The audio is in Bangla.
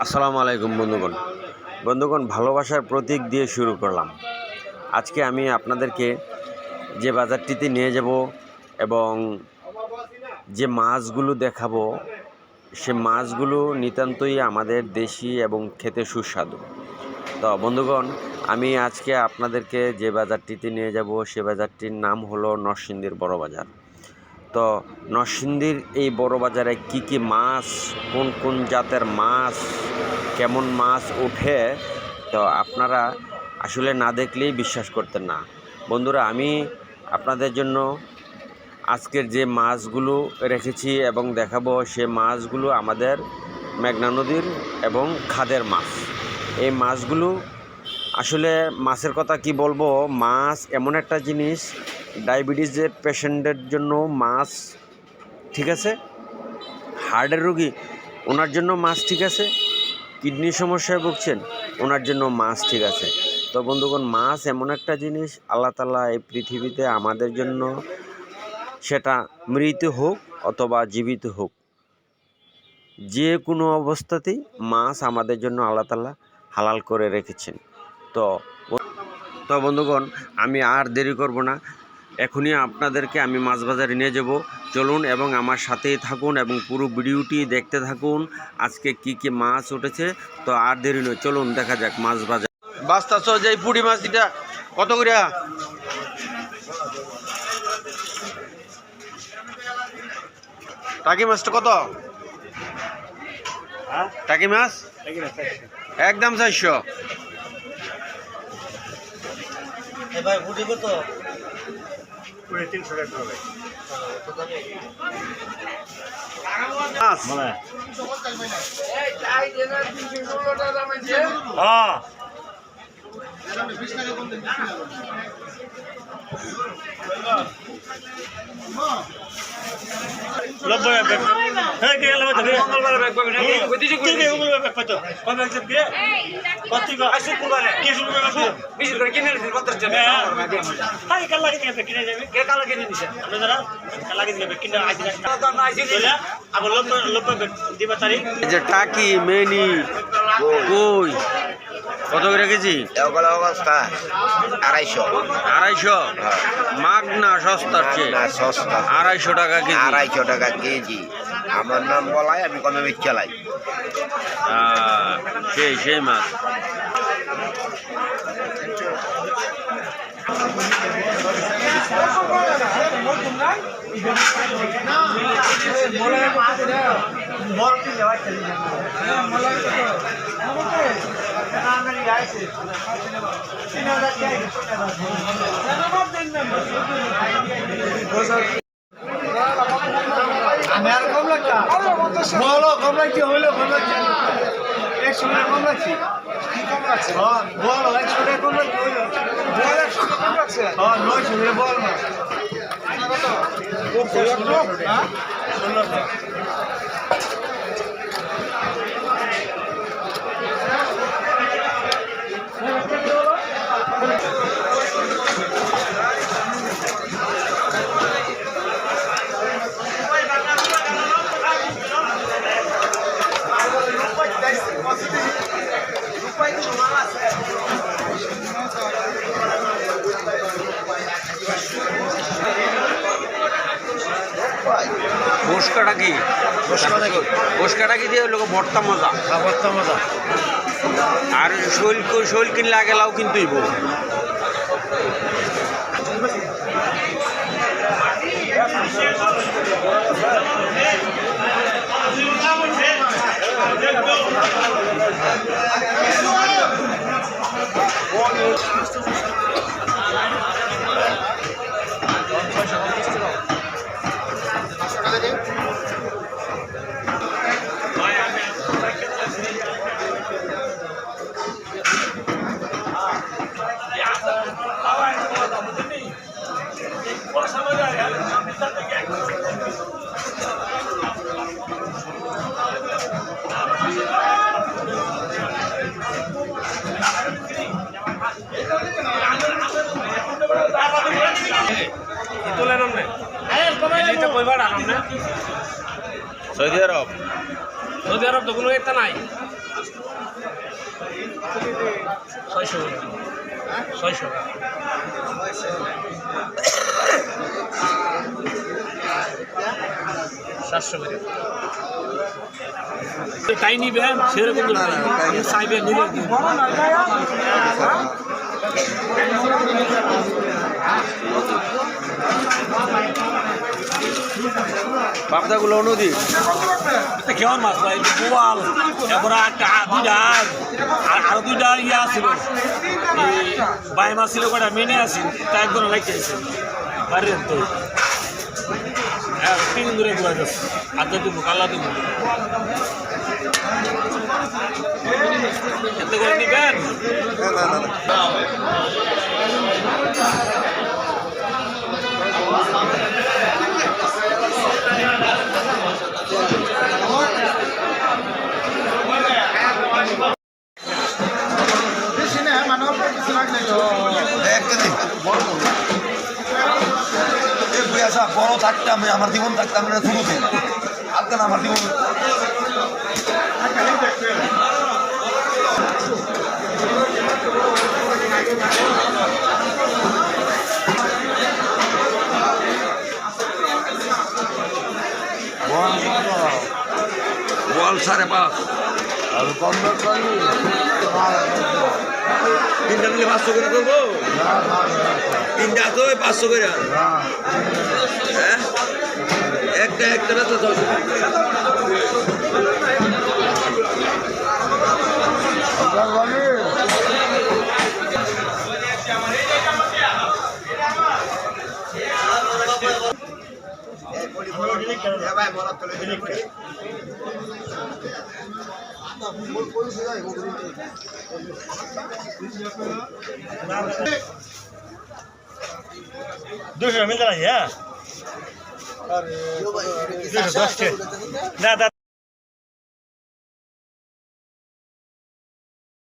আসসালামু আলাইকুম বন্ধুগণ ভালোবাসার প্রতীক দিয়ে শুরু করলাম। আজকে আমি আপনাদেরকে যে বাজারটিতে নিয়ে যাব এবং যে মাছগুলো দেখাবো সে মাছগুলো নিতান্তই আমাদের দেশি এবং খেতে সুস্বাদু। তো বন্ধুগণ, আমি আজকে আপনাদেরকে যে বাজারটিতে নিয়ে যাব সে বাজারটির নাম হলো নরসিংদীর বড় বাজার। তো নরসিংদীর এই বড় বাজারে কি কি মাছ, কোন কোন জাতের মাছ, কেমন মাছ ওঠে, তো আপনারা আসলে না দেখলেই বিশ্বাস করতেন না। বন্ধুরা, আমি আপনাদের জন্য আজকের যে মাছগুলো রেখেছি এবং দেখাবো সে মাছগুলো আমাদের মেঘনা নদীর এবং খাদের মাছ। এই মাছগুলো আসলে মাছের কথা কি বলবো, মাছ এমন একটা জিনিস, ডায়াবেটিসের পেশেন্টের জন্য মাছ ঠিক আছে, হার্টের রোগী ওনার জন্য মাছ ঠিক আছে, কিডনির সমস্যায় ভুগছেন ওনার জন্য মাছ ঠিক আছে। তো বন্ধুগণ, মাছ এমন একটা জিনিস আল্লাহ তাআলা এই পৃথিবীতে আমাদের জন্য, সেটা মৃত হোক অথবা জীবিত হোক, যে কোনো অবস্থাতেই মাছ আমাদের জন্য আল্লাহ তাআলা হালাল করে রেখেছেন। তো বন্ধুগণ, আমি আর দেরি করব না, এখনই আপনাদেরকে আমি মাছ বাজারে নিয়ে যাব। চলুন এবং আমার সাথেই থাকুন এবং পুরো ভিডিওটি দেখতে থাকুন আজকে কি কি মাছ উঠেছে। তো আর দেরি নয়, চলুন দেখা যাক মাছ বাজার। বাস্তাছ যে পুঁটি মাছ, এটা কত করে? টাকি মাছটা কত? টাকি মাছ একদম 400। ভাই বুঝি কত? 300 টাকা ভাই। টাকি মেনি কই কত করে কেজি? এগুলো অবস্থা 250। মাগ না সস্তার চেয়ে সস্তা, 250 টাকা কেজি। 250 টাকা কেজি। আমার নাম বলাই, আমি কমে বেচ চালাই। সেই মাছ। আমি আর কম লাগতা বলো, কম লাগছে হইলো, কম লাগছে 100 টাকা কম লাগছে। কি কম লাগছে? হ্যাঁ বলো, 100 টাকা কম লাগছে হইলো। বল 100 টাকা কম লাগছে। হ্যাঁ 900 টাকা বল না। কত? 16 টাকা। 16 টাকা। বসকাটা কি? বসকাটা কি দিয়ে লোক ভর্তা মজা, ভর্তা মজা। আর শৈল কিনলে আগে লাউ কিন্তু সৌদি আরব তো কোনো এটা নাই। 600 600 700 করে তাই নিবেন সেরকম চাইবেন নিলে পাবদাগুলো নদী কেমন মাছ ভাই বোয়াল এরপর একটা দুইটা আর আরো দুইটা ইয়ে আছিল বাই মাছ ছিল কটা মেনে আছি তা একদম লাগিয়েছে বাড়ির তো তিন দূরে ঘুরা যাচ্ছে আধা দিব কালা দিব এত করে নিবেন বড় থাকতাম আমার জীবন থাকতাম না শুরুতে আজকাল আমার জীবন বল 5.5 আর কম তিনটা নিলে 500 করে করবো তিনটা তো 500 করে হ্যাঁ একটা বেচা 200 मिल रहा है 210 ना